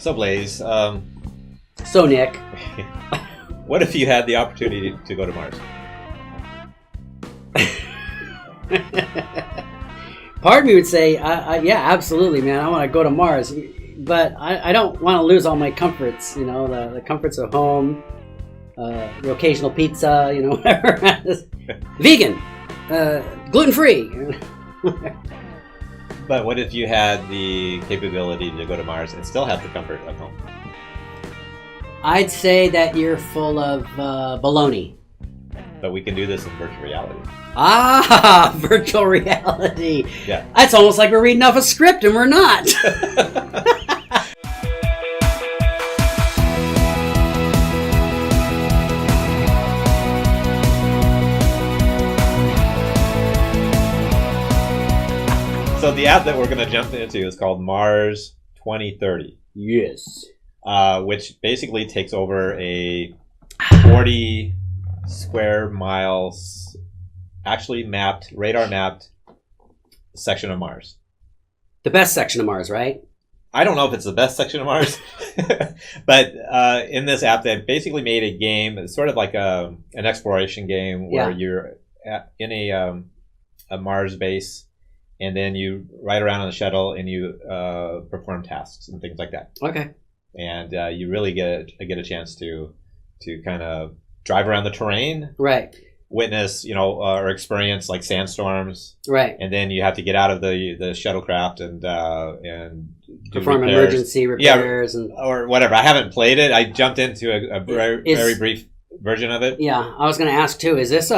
So Blaze, So Nick, what if you had the opportunity to go to Mars? part of me would say, yeah, absolutely, man. I want to go to Mars, but I don't want to lose all my comforts. You know, the comforts of home, the occasional pizza. You know, whatever. Vegan, gluten free. But what if you had the capability to go to Mars and still have the comfort of home? I'd say that you're full of baloney. But we can do this in virtual reality. Ah, virtual reality. Yeah. That's almost like we're reading off a script and we're not. So the app that we're going to jump into is called Mars 2030. Yes. Which basically takes over a 40 square miles, actually mapped, radar mapped section of Mars. The best section of Mars, right? I don't know if it's the best section of Mars, but in this app, they basically made a game. It's sort of like an exploration game where you're in a Mars base, and then you ride around on the shuttle and you perform tasks and things like that. Okay. And you really get a chance to kind of drive around the terrain, right? Witness, or experience like sandstorms, right? And then you have to get out of the shuttlecraft and perform emergency repairs, or whatever. I haven't played it. I jumped into a very brief version of it. Yeah, I was going to ask too. Is this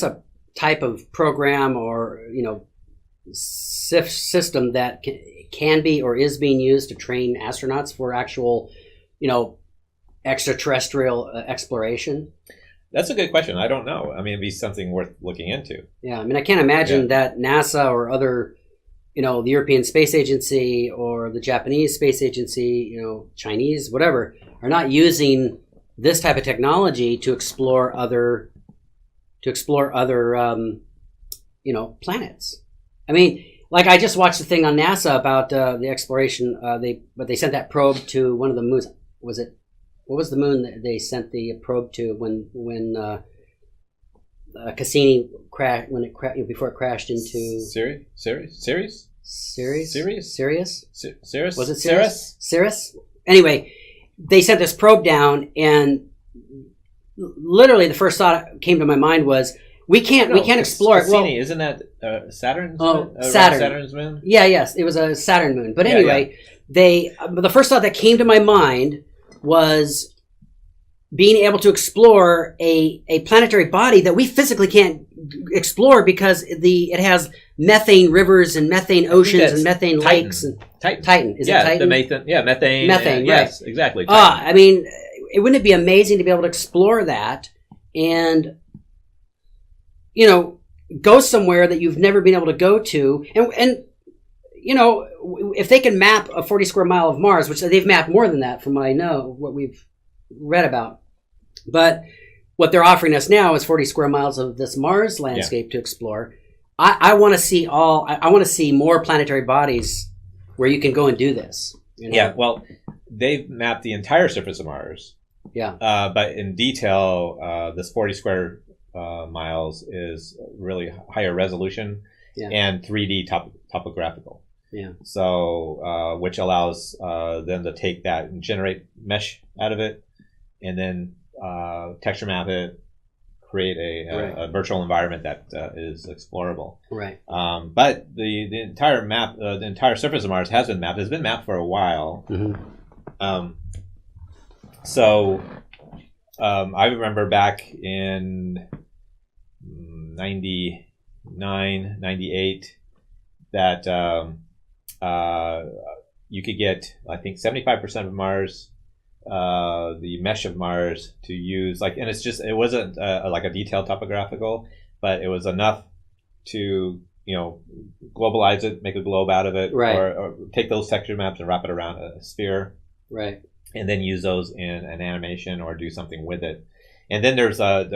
a type of program or system that can be or is being used to train astronauts for actual, extraterrestrial exploration? That's a good question. I don't know. I mean, it'd be something worth looking into. Yeah, I mean, I can't imagine that NASA or other, the European Space Agency or the Japanese Space Agency, Chinese, whatever, are not using this type of technology to explore other planets. I mean, like I just watched a thing on NASA about the exploration. They sent that probe to one of the moons. What was the moon that they sent the probe to when Cassini crashed before it crashed into Sirius? Was it Sirius? Anyway, they sent this probe down, and literally the first thought that came to my mind was, we can't explore it. Cassini, isn't that Saturn's moon? Saturn's moon? Yeah, yes, it was a Saturn moon. But anyway, the first thought that came to my mind was being able to explore a planetary body that we physically can't explore because it has methane rivers and methane oceans and methane lakes and Titan. Is it Titan? Methane. Methane. Yes, exactly. I mean, wouldn't it be amazing to be able to explore that and go somewhere that you've never been able to go to, and if they can map a 40 square mile of Mars, which they've mapped more than that from what I know, what we've read about, but what they're offering us now is 40 square miles of this Mars landscape to explore. I want to see I want to see more planetary bodies where you can go and do this. Yeah, well, they've mapped the entire surface of Mars. Yeah. But in detail, this 40 square miles is really higher resolution and 3D topographical. Yeah. So, which allows them to take that and generate mesh out of it, and then texture map it, create a virtual environment that is explorable. Right. But the entire map, the entire surface of Mars has been mapped. It's been mapped for a while. Mm-hmm. So I remember back in 99, 98 that you could get, I think, 75% of Mars, the mesh of Mars to use, and it wasn't like a detailed topographical, but it was enough to, globalize it, make a globe out of it, or take those texture maps and wrap it around a sphere. Right. And then use those in an animation or do something with it. And then there's and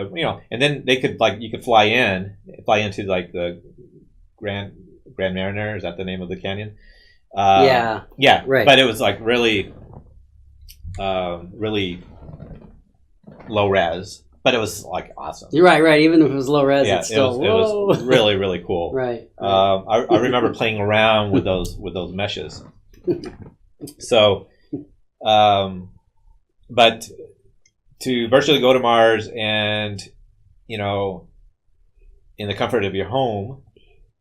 then they could you could fly into the Grand Mariner, is that the name of the canyon? Right. But it was like really, really low res. But it was like awesome. You're right. Even if it was low res, it's still it was really, really cool. Right. I remember playing around with those meshes. So, but to virtually go to Mars and, in the comfort of your home,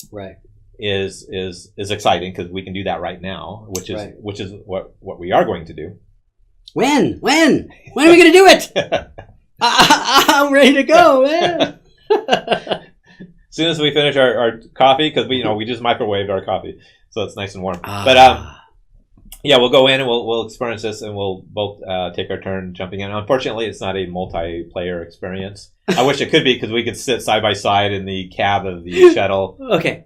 right, is exciting because we can do that right now, which is what we are going to do. When are we going to do it? I'm ready to go, man. As soon as we finish our coffee, because we just microwaved our coffee, so it's nice and warm. But we'll go in and we'll experience this, and we'll both take our turn jumping in. Unfortunately, it's not a multiplayer experience. I wish it could be, because we could sit side by side in the cab of the shuttle. Okay.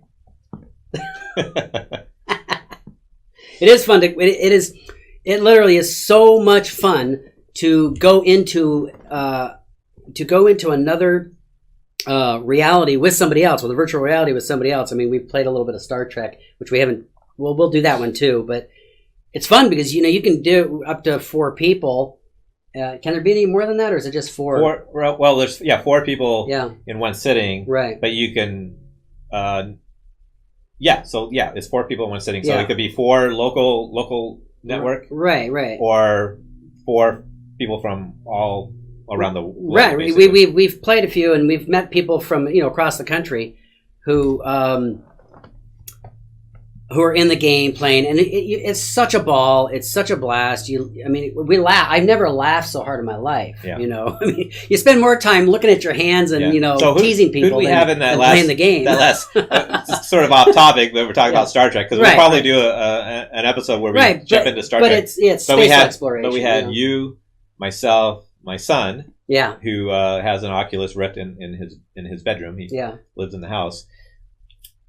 It is fun. It literally is so much fun to go into another reality with somebody else, with a virtual reality with somebody else. I mean, we've played a little bit of Star Trek, which we haven't. Well, we'll do that one too. But it's fun because you can do up to 4 people. Can there be any more than that, or is it just 4? Well, there's 4 people in one sitting, right? But you can, it's 4 people in one sitting. So it could be 4 local network, right, or 4 people from all around the world. Right. We've played a few, and we've met people from across the country who are in the game playing, and it's such a ball. It's such a blast. We laugh. I've never laughed so hard in my life. Yeah. You spend more time looking at your hands and teasing people. Who do we have in that than last playing the game? That last sort of off topic, but we're talking about Star Trek, because we'll probably do an episode where we jump into Star Trek. But it's space exploration. But we had you, myself, my son, who has an Oculus Rift in his bedroom. He lives in the house.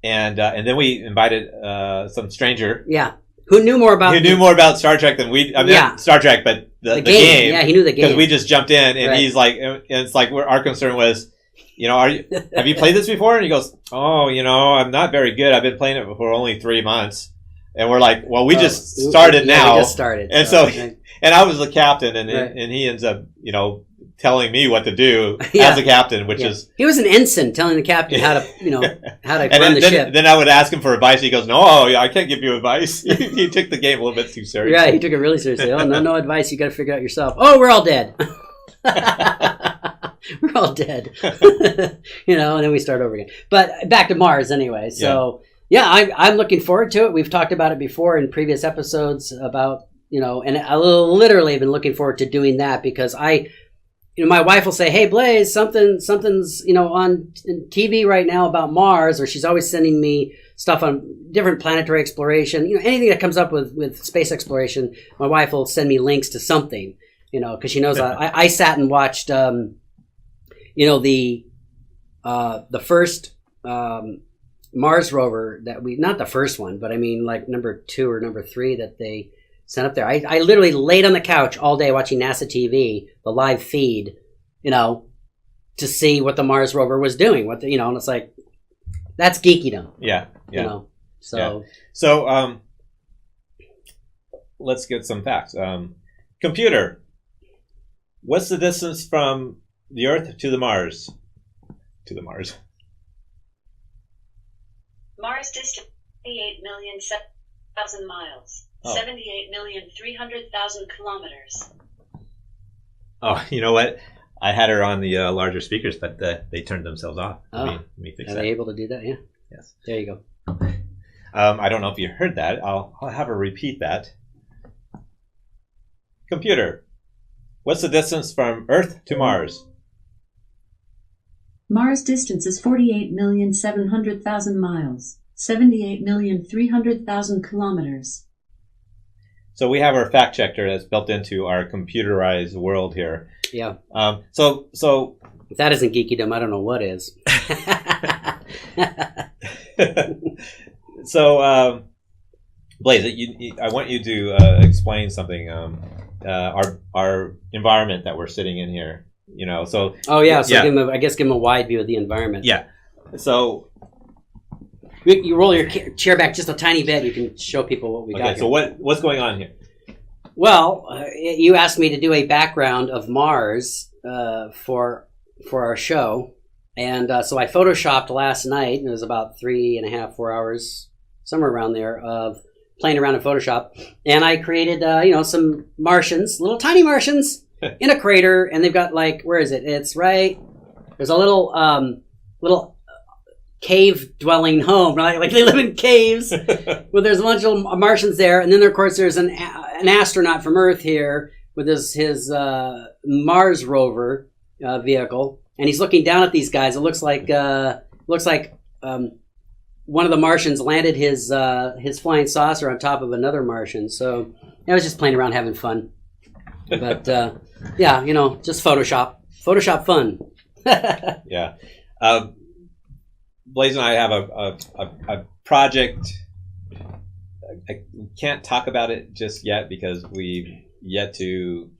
And then we invited some stranger. Yeah. Who knew more about Star Trek than we. Star Trek, but the game. Yeah, he knew the game because we just jumped in, and he's like, and it's like our concern was, have you played this before? And he goes, I'm not very good. I've been playing it for only 3 months, and we're like, well, we just started now. We just started, and so and I was the captain, and he ends up, telling me what to do as a captain, which is he was an ensign telling the captain how to run the ship. Then I would ask him for advice. He goes, "No, I can't give you advice." He took the game a little bit too seriously. Yeah, he took it really seriously. Oh, no advice. You got to figure out yourself. Oh, we're all dead. We're all dead. And then we start over again. But back to Mars anyway. So I'm looking forward to it. We've talked about it before in previous episodes about and I literally have been looking forward to doing that because my wife will say, "Hey, Blaze, something's on TV right now about Mars," or she's always sending me stuff on different planetary exploration. Anything that comes up with space exploration, my wife will send me links to something. Because she knows I sat and watched, the first Mars rover not the first one, but I mean like number 2 or number 3 that they sent up there. I literally laid on the couch all day watching NASA TV, the live feed, to see what the Mars rover was doing. And it's like, that's geekydom. Yeah. So let's get some facts. Computer, what's the distance from the Earth to the Mars? Mars distance 88,007,000 miles. 78,300,000 kilometers. Oh, you know what? I had her on the larger speakers, but they turned themselves off. Let me fix that. Are they able to do that? Yeah. Yes. There you go. I don't know if you heard that. I'll have her repeat that. Computer, what's the distance from Earth to Mars? Mars distance is 48,700,000 miles. 78,300,000 kilometers. So we have our fact checker that's built into our computerized world here. Yeah. So if that isn't geekydom, I don't know what is. So, Blaze, I want you to explain something. Our environment that we're sitting in here. So. Oh yeah. So give him a wide view of the environment. Yeah. So You roll your chair back just a tiny bit. You can show people what we got. Okay, so what's going on here? Well, you asked me to do a background of Mars for our show, and so I photoshopped last night. And it was about 3.5, 4 hours, somewhere around there, of playing around in Photoshop, and I created some Martians, little tiny Martians, in a crater, and they've got where is it? It's right. There's a little cave dwelling home, right? Like they live in caves. Well, there's a bunch of Martians there, and then of course there's an astronaut from Earth here with his Mars rover vehicle, and he's looking down at these guys. It looks like one of the Martians landed his flying saucer on top of another Martian. So I was just playing around, having fun. But just Photoshop fun. Yeah. Blaze and I have a project. I can't talk about it just yet because we've yet to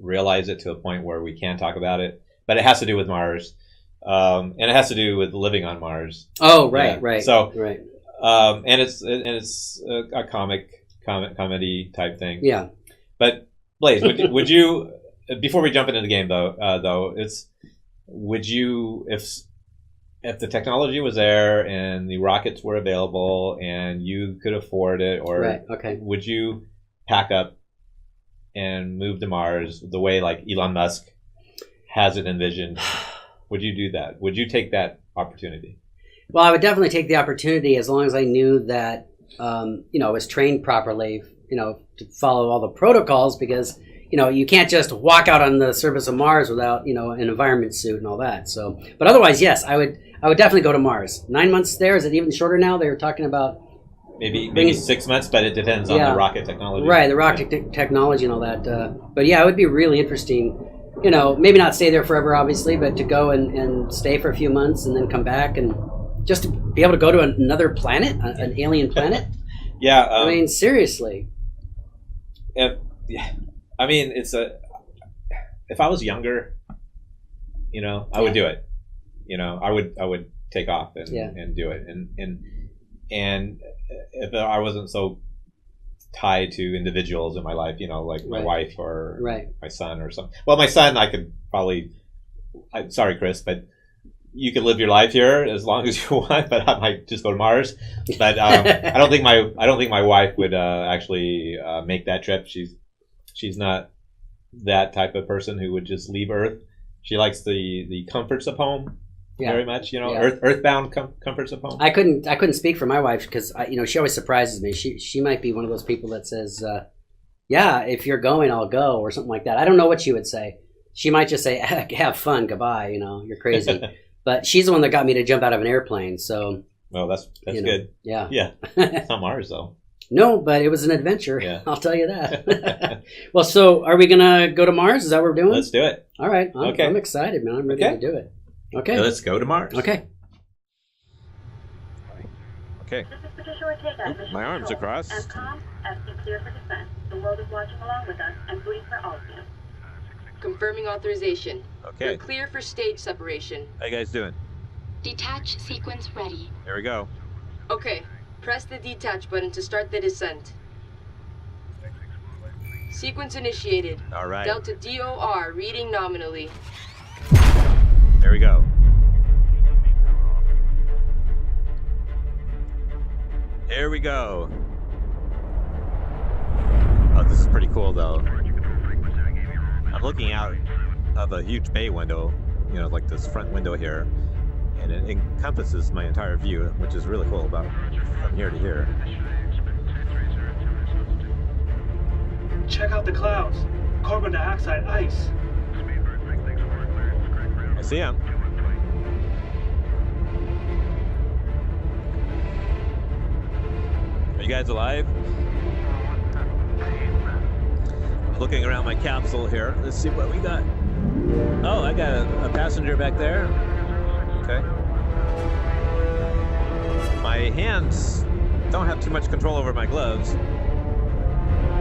realize it to a point where we can talk about it. But it has to do with Mars, and it has to do with living on Mars. Oh, right, right. So, right. And it's a comedy type thing. Yeah. But Blaze, would you before we jump into the game though, would you if the technology was there and the rockets were available and you could afford it, or right, okay, would you pack up and move to Mars the way Elon Musk has it envisioned? Would you do that? Would you take that opportunity? Well, I would definitely take the opportunity as long as I knew that I was trained properly, to follow all the protocols, because you can't just walk out on the surface of Mars without, an environment suit and all that. So, but otherwise, yes, I would definitely go to Mars. 9 months there. Is it even shorter now? They were talking about maybe 6 months, but it depends on the rocket technology. Right, the rocket technology and all that. But yeah, it would be really interesting. Maybe not stay there forever, obviously, but to go and stay for a few months and then come back and just to be able to go to another planet, an alien planet. Yeah. I mean, seriously. I mean, if I was younger, I would do it. I would take off and do it. And if I wasn't so tied to individuals in my life, like my wife or my son or something. Well, my son, I could probably. I'm sorry, Chris, but you can live your life here as long as you want. But I might just go to Mars. But I don't think my wife would actually make that trip. She's not that type of person who would just leave Earth. She likes the comforts of home very much. Earthbound comforts of home. I couldn't speak for my wife because she always surprises me. She might be one of those people that says, "Yeah, if you're going, I'll go," or something like that. I don't know what she would say. She might just say, "Have fun, goodbye." You're crazy. But she's the one that got me to jump out of an airplane. So. Oh, that's good. Yeah. Yeah. It's not Mars though. No, but it was an adventure. Yeah. I'll tell you that. Well, so are we going to go to Mars? Is that what we're doing? Let's do it. All right. I'm excited, man. I'm ready to do it. Okay. So let's go to Mars. Okay. Okay. My arm's across. MCOM, asking clear for descent. The world is watching along with us and booting for all of you. Confirming authorization. Okay. You're clear for stage separation. How you guys doing? Detach sequence ready. Here we go. Okay. Press the detach button to start the descent. Sequence initiated. All right. Delta DOR reading nominally. There we go. Here we go. Oh, this is pretty cool though. I'm looking out of a huge bay window, like this front window here, and it encompasses my entire view, which is really cool about from here to here. Check out the clouds. Carbon dioxide ice. I see him. Are you guys alive? Looking around my capsule here. Let's see what we got. Oh, I got a passenger back there. Okay. My hands don't have too much control over my gloves.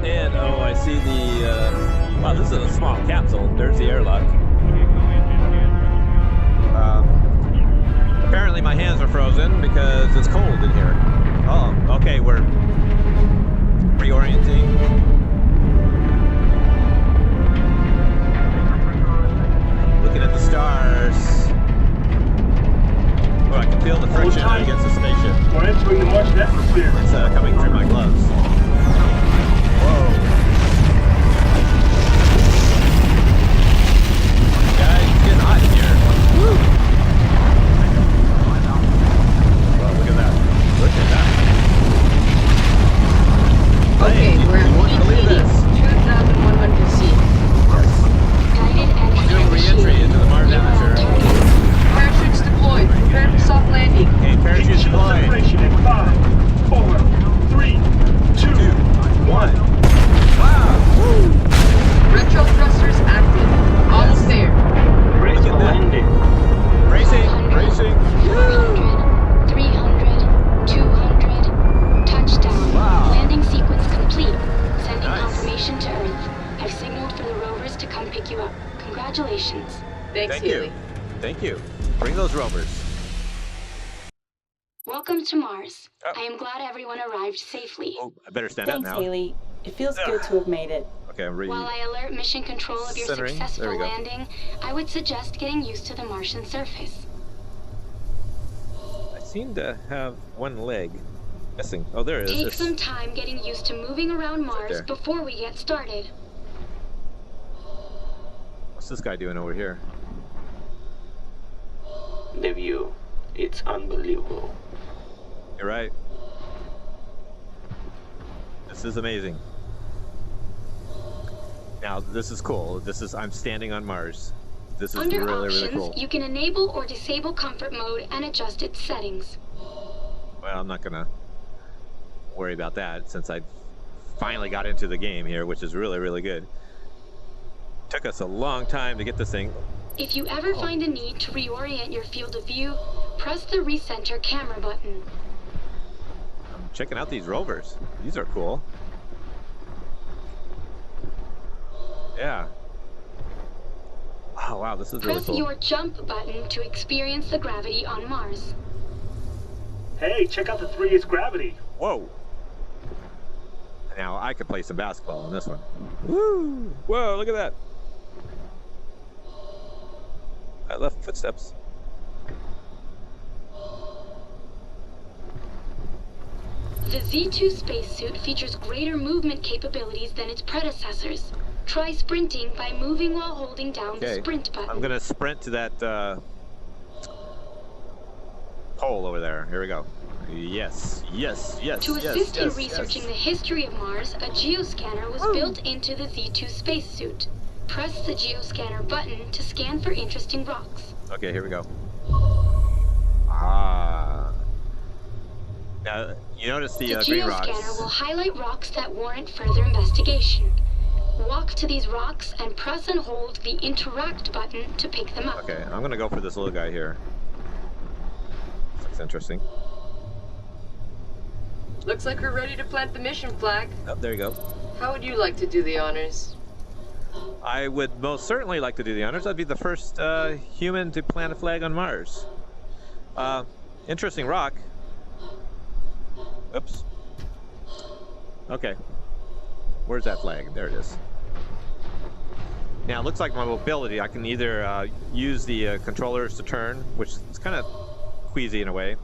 And, oh, I see the, wow, this is a small capsule. There's the airlock. Apparently my hands are frozen because it's cold in here. Oh, okay, we're reorienting. Looking at the stars. Oh, I can feel the friction against the spaceship. We're entering the Martian atmosphere. It's coming through my gloves. Whoa. Yeah, it's getting hot in here. Woo. Whoa, look at that. Look at that. Okay, Hey, we're you wouldn't believe at this. 2,100 feet. Guided entry Doing re-entry into the Mars atmosphere. Parachutes deployed. Prepare for soft landing. Okay, parachutes Shield deployed. separation in 5, 4, 3, 2, 1. Wow! Woo! Retro thrusters active. Almost there. Brace for landing. Racing, racing. 400, 300, 200. Touchdown. Wow. Landing sequence complete. Sending Nice. confirmation to Earth. I've signaled for the rovers to come pick you up. Congratulations. Thanks, Thank Haley. you. Thank you. Bring those rovers. Welcome to Mars. Oh. I am glad everyone arrived safely. Oh, I better stand up Thanks, now. Haley. It feels good to have made it. Okay, I'm ready. While I alert mission control of your Centering. There successful we go. landing, I would suggest getting used to the Martian surface. I seem to have one leg missing. Oh, there it is. Take It's- some time getting used to moving around Mars there. before we get started. What's this guy doing over here? The view, it's unbelievable. You're right. This is amazing. Now, this is cool. I'm standing on Mars. This is Under really, options, really cool. you can enable or disable comfort mode and adjust its settings. Well, I'm not gonna worry about that since I finally got into the game here, which is really, really good. Took us a long time to get this thing. If you ever find a need to reorient your field of view, press the recenter camera button. I'm checking out these rovers. These are cool. Yeah. Oh, wow, this is really Press cool. your jump button to experience the gravity on Mars. Hey, check out the 3H gravity. Whoa. Now, I could play some basketball on this one. Woo! Whoa, look at that. I left footsteps. The Z2 spacesuit features greater movement capabilities than its predecessors. Try sprinting by moving while holding down the sprint button. I'm gonna sprint to that pole over there. Here we go. Yes, yes, yes, To yes, assist in yes, researching yes. the history of Mars, a geoscanner was built into the Z2 spacesuit. Press the geoscanner button to scan for interesting rocks. Okay, here we go. Ah. Now, you notice the green rocks. Geoscanner will highlight rocks that warrant further investigation. Walk to these rocks and press and hold the interact button to pick them up. Okay, I'm gonna go for this little guy here. Looks interesting. Looks like we're ready to plant the mission flag. Oh, there you go. How would you like to do the honors? I would most certainly like to do the honors. I'd be the first human to plant a flag on Mars. Interesting rock. Oops. Okay. Where's that flag? There it is. Now, it looks like my mobility, I can either use the controllers to turn, which is kind of queasy in a way,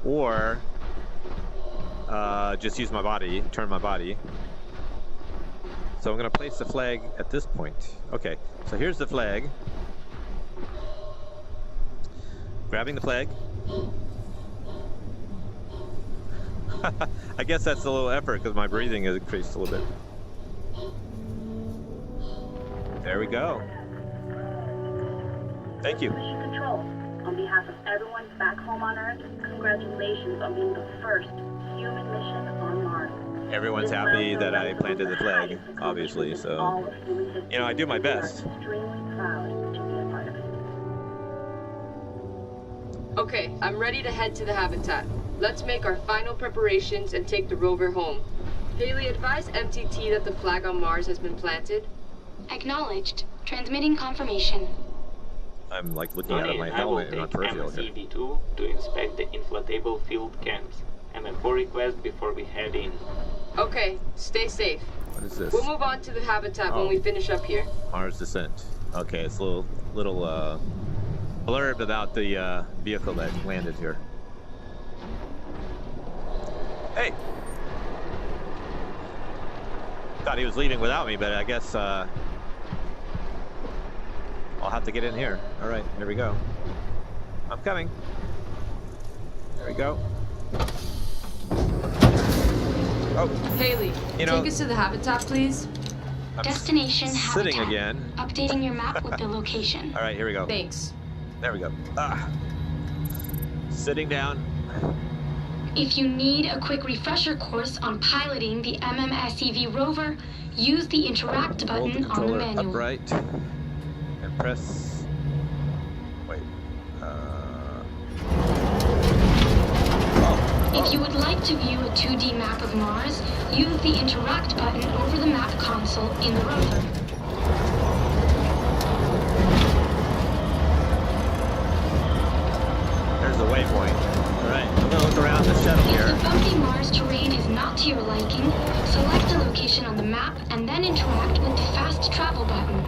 or just use my body, turn my body. So I'm going to place the flag at this point. Okay, so here's the flag. Grabbing the flag. I guess that's a little effort because my breathing has increased a little bit. There we go. Thank you. Mission Control, on behalf of everyone back home on Earth, congratulations on being the first human mission on Mars. Everyone's happy that I planted the flag, obviously, so, you know, I do my best. Extremely proud to be a part of it. Okay, I'm ready to head to the habitat. Let's make our final preparations and take the rover home. Haley, advise MTT that the flag on Mars has been planted. Acknowledged. Transmitting confirmation. I'm like looking out of my helmet and on peripheral. CV2 to inspect the inflatable field camps. MM4 request before we head in. Okay, stay safe. What is this? We'll move on to the habitat when we finish up here. Mars descent. Okay, it's a little blurb about the vehicle that landed here. Hey! Thought he was leaving without me, but I guess I'll have to get in here. All right, here we go. I'm coming. There we go. Oh. Haley, take us to the habitat, please. Destination habitat. Sitting again. Updating your map with the location. All right, here we go. Thanks. There we go. Sitting down. If you need a quick refresher course on piloting the MMSEV rover, use the interact button on the manual. Upright and press. Wait. If you would like to view a 2D map of Mars, use the interact button over the map console in the rover. There's the waypoint. Alright, I'm gonna look around the shuttle here. If the bumpy Mars terrain is not to your liking, select a location on the map and then interact with the fast travel button.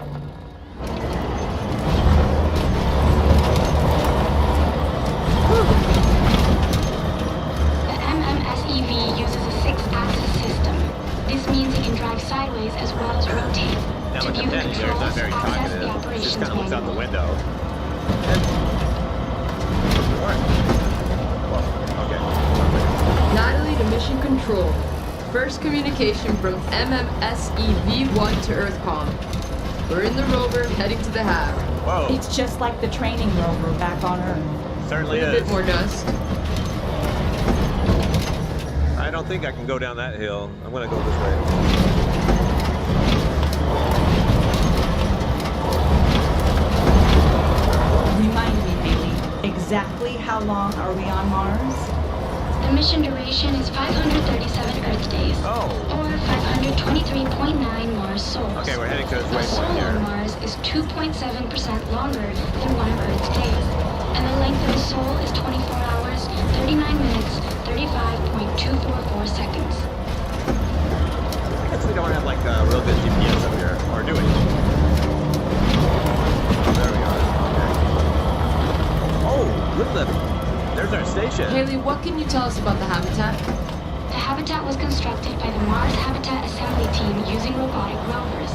The MMSEV uses a 6-axis system. This means it can drive sideways as well as rotate. Now To with the view the penny there, it's not controls, very access the talkative. It operations just kind of looks out the manual. window. Natalie to mission control. First communication from MMSEV1 to EarthCom. We're in the rover, heading to the Hab. Whoa. It's just like the training rover back on Earth. Certainly A is. bit more dust. I don't think I can go down that hill. I'm gonna go this way. Remind me, Haley, exactly how long are we on Mars? The mission duration is 537 Earth days, or 523.9 Mars sols. Okay, we're heading to this A waypoint sol here. on Mars is 2.7% longer than one of Earth's days, and the length of a sol is 24 hours, 39 minutes, 35.244 seconds. I guess we don't have like a real good GPS up here, or do we? Oh, there we are. Okay. Oh, look at that. There's our station. Haley, what can you tell us about the habitat? The habitat was constructed by the Mars Habitat Assembly Team using robotic rovers.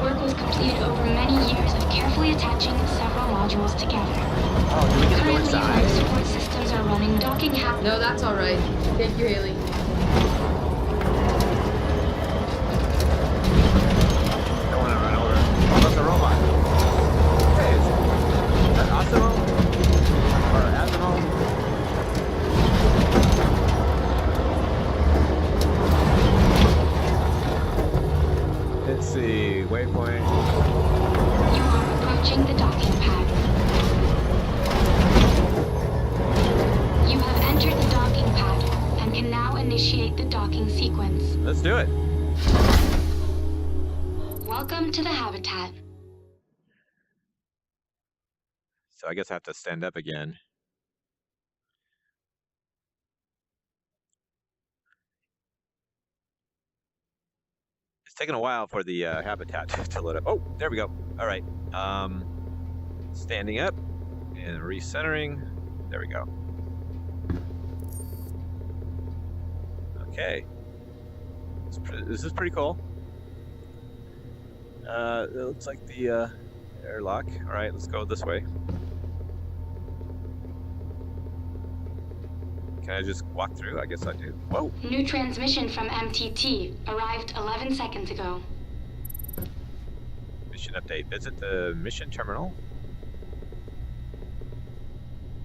Work was completed over many years of carefully attaching several modules together. Oh, do we get to go Currently, inside? life support systems are running docking No, that's all right. Thank you, Haley. Don't want to run over. Oh, that's a robot. Hey, is that Osimo? Or Asimo? Let's see, waypoint. You are approaching the docking pad. You have entered the docking pad and can now initiate the docking sequence. Let's do it. Welcome to the habitat. So I guess I have to stand up again. It's taking a while for the habitat to load up. Oh, there we go. All right. Standing up and recentering. There we go. Okay. This is pretty cool. It looks like the airlock. All right, let's go this way. Can I just walk through? I guess I do. Whoa. New transmission from MTT arrived 11 seconds ago. Mission update. Visit the mission terminal.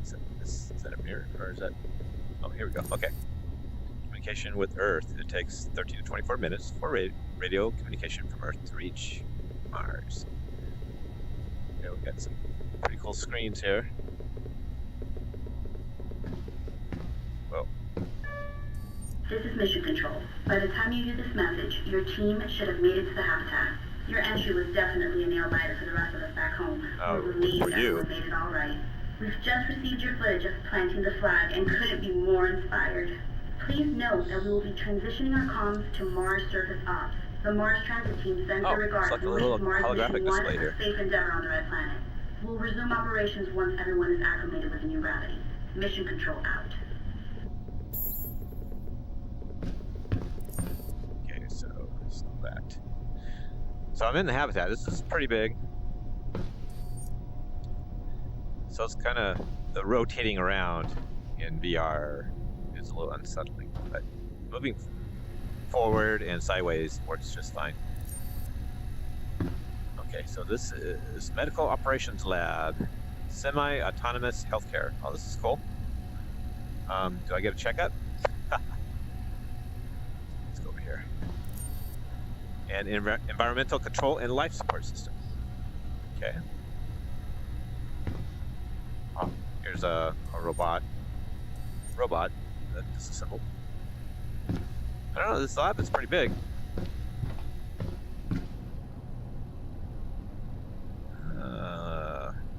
Is that a mirror? Or is that... Oh, here we go. Okay. Communication with Earth. It takes 13 to 24 minutes for radio communication from Earth to reach Mars. Okay, we've got some pretty cool screens here. Whoa. This is Mission Control. By the time you hear this message, your team should have made it to the habitat. Your entry was definitely a nail-biter for the rest of us back home. Oh, We're relieved for you. everyone made it all right. We've just received your footage of planting the flag and couldn't be more inspired. Please note that we will be transitioning our comms to Mars Surface Ops. The Mars Transit Team sends their regards it's like a and little wishes Mars holographic Mission 1 display a here. safe endeavor on the Red Planet. We'll resume operations once everyone is acclimated with the new gravity. Mission Control out. Okay, so that. So I'm in the habitat. This is pretty big. So it's kind of the rotating around in VR is a little unsettling, but moving forward and sideways works just fine. Okay, so this is Medical Operations Lab, semi-autonomous healthcare. Oh, this is cool. Do I get a checkup? Let's go over here. And environmental control and life support system. Okay. Oh, here's a robot. That's disassembled. I don't know, this lab is pretty big.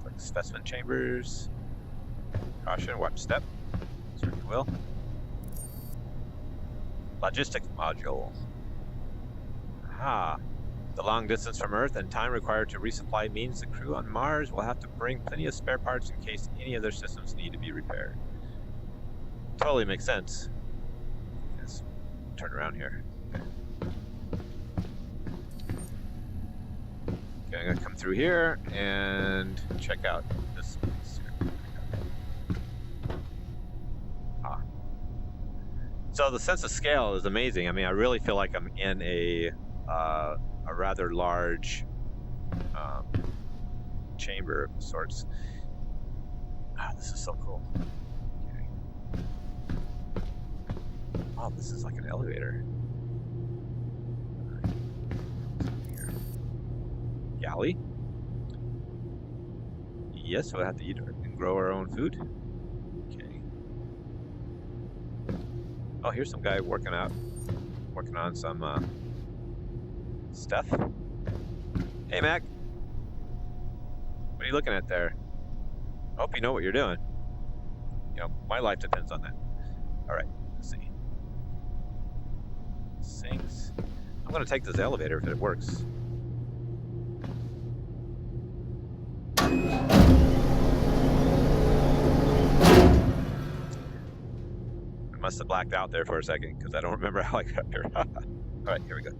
Like specimen chambers. Caution, watch step. Certainly will. Logistics module. Aha. The long distance from Earth and time required to resupply means the crew on Mars will have to bring plenty of spare parts in case any of their systems need to be repaired. Totally makes sense. Let's turn around here. Okay, I'm gonna come through here and check out this place here. So the sense of scale is amazing. I mean, I really feel like I'm in a rather large chamber of sorts. This is so cool. Okay. Oh, this is like an elevator. Galley? Yes, we'll have to eat and grow our own food. Okay. Oh, here's some guy working on some stuff. Hey, Mac. What are you looking at there? I hope you know what you're doing. You know, my life depends on that. All right, let's see. Sinks. I'm gonna take this elevator if it works. I must have blacked out there for a second because I don't remember how I got here. All right, here we go.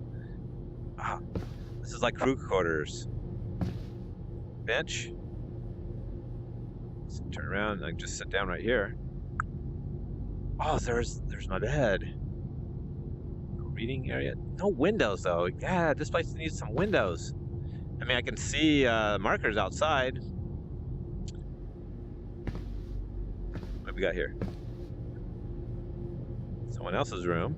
This is like crew quarters. Bench. Let's turn around and I can just sit down right here. Oh, there's my bed. Reading area. No windows though. Yeah, this place needs some windows. I mean, I can see markers outside. What we got here? Someone else's room.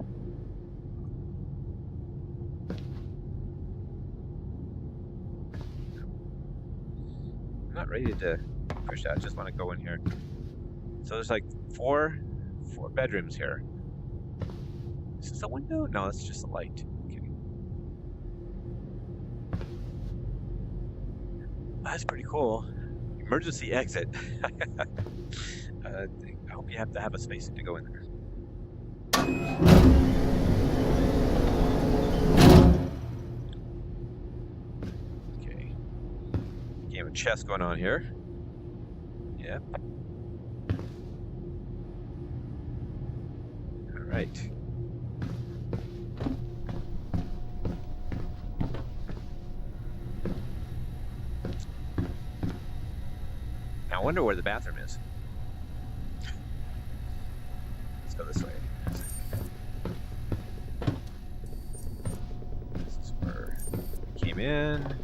I'm not ready to push that. I just want to go in here. So there's like four bedrooms here. Is this a window? No, it's just a light. Okay. That's pretty cool. Emergency exit. I hope you have to have a space to go in there. Okay. Game of chess going on here. Yep. All right. I wonder where the bathroom is. Let's go this way. This is where we came in.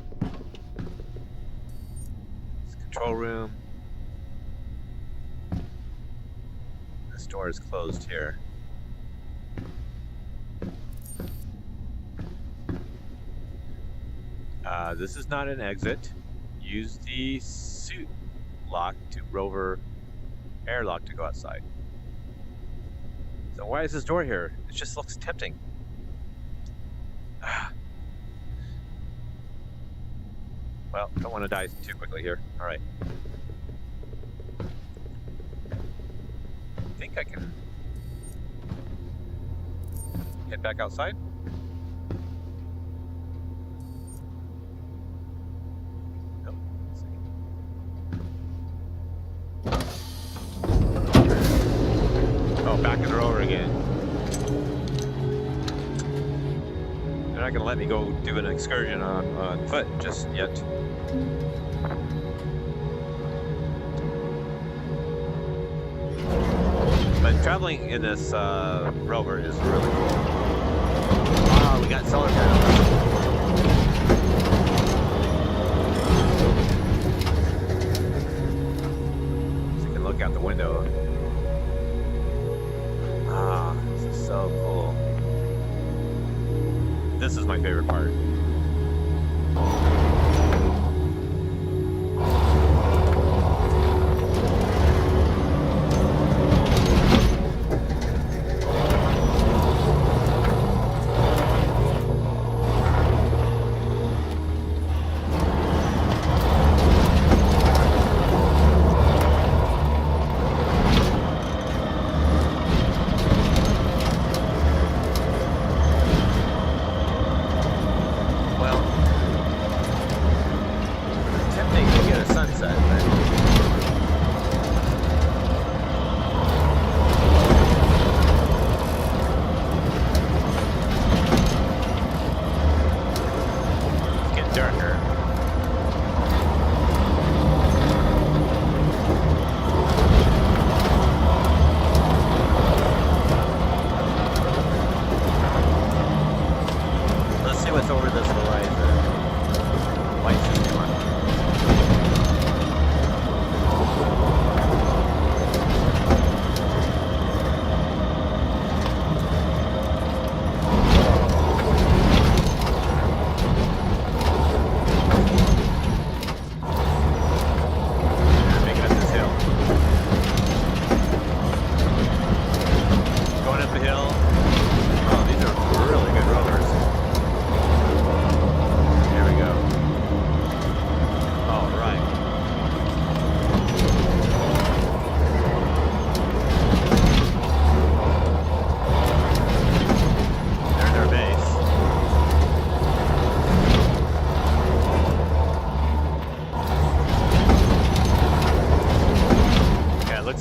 It's the control room. This door is closed here. This is not an exit. Use the suit lock to rover airlock to go outside. So why is this door here? It just looks tempting. Well, don't want to die too quickly here. All right. I think I can head back outside. Nope. Let's see. Oh, back in the rover again. They're not going to let me go do an excursion on foot just yet. But traveling in this rover is really cool. Wow, we got solar panels. So you can look out the window. Ah, this is so cool. This is my favorite part.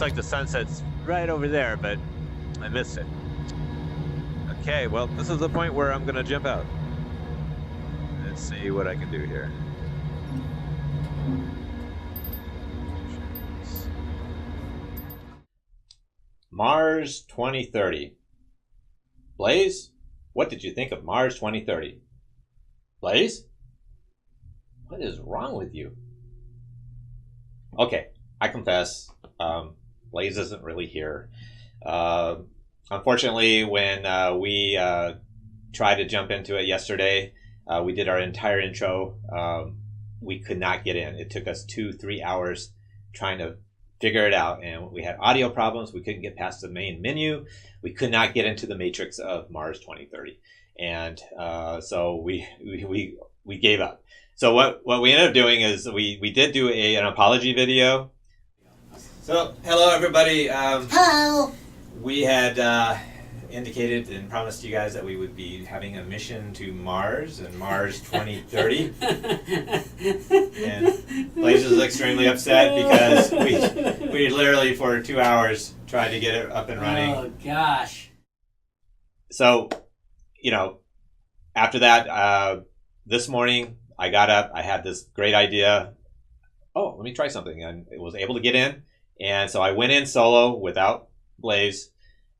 Like the sunset's right over there, but I missed it. Okay, well, this is the point where I'm gonna jump out. Let's see what I can do here. Mars 2030. Blaze, what did you think of Mars 2030? Blaze? What is wrong with you? Okay, I confess, Blaze isn't really here. Unfortunately, when we tried to jump into it yesterday, we did our entire intro. We could not get in. It took us 2-3 hours trying to figure it out, and we had audio problems. We couldn't get past the main menu. We could not get into the matrix of Mars 2030, and so we gave up. So what we ended up doing is we did do an apology video. So, hello everybody. Hello. We had indicated and promised you guys that we would be having a mission to Mars in Mars 2030. And Blaze is extremely upset because we literally for 2 hours tried to get it up and running. Oh gosh. So, after that, this morning I got up. I had this great idea. Oh, let me try something, and I was able to get in. And so I went in solo without Blaze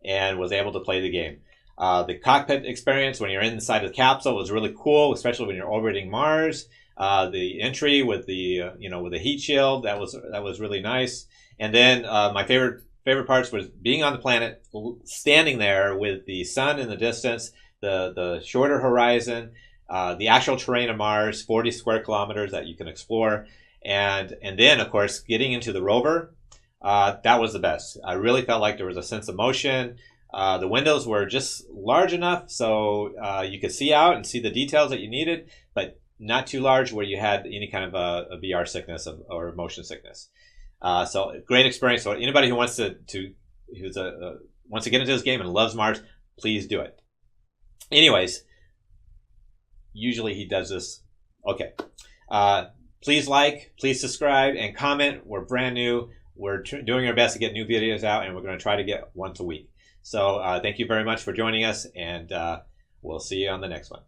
and was able to play the game. The cockpit experience when you're inside the capsule was really cool, especially when you're orbiting Mars. The entry with the with the heat shield, that was really nice. And then my favorite parts was being on the planet, standing there with the sun in the distance, the shorter horizon, the actual terrain of Mars, 40 square kilometers that you can explore, and then of course getting into the rover. That was the best. I really felt like there was a sense of motion. The windows were just large enough so you could see out and see the details that you needed, but not too large where you had any kind of a VR sickness or motion sickness. So great experience. So anybody who wants to wants to get into this game and loves Mars, please do it. Anyways, usually he does this. Okay. Please please subscribe and comment. We're brand new. We're doing our best to get new videos out, and we're going to try to get once a week. So thank you very much for joining us, and we'll see you on the next one.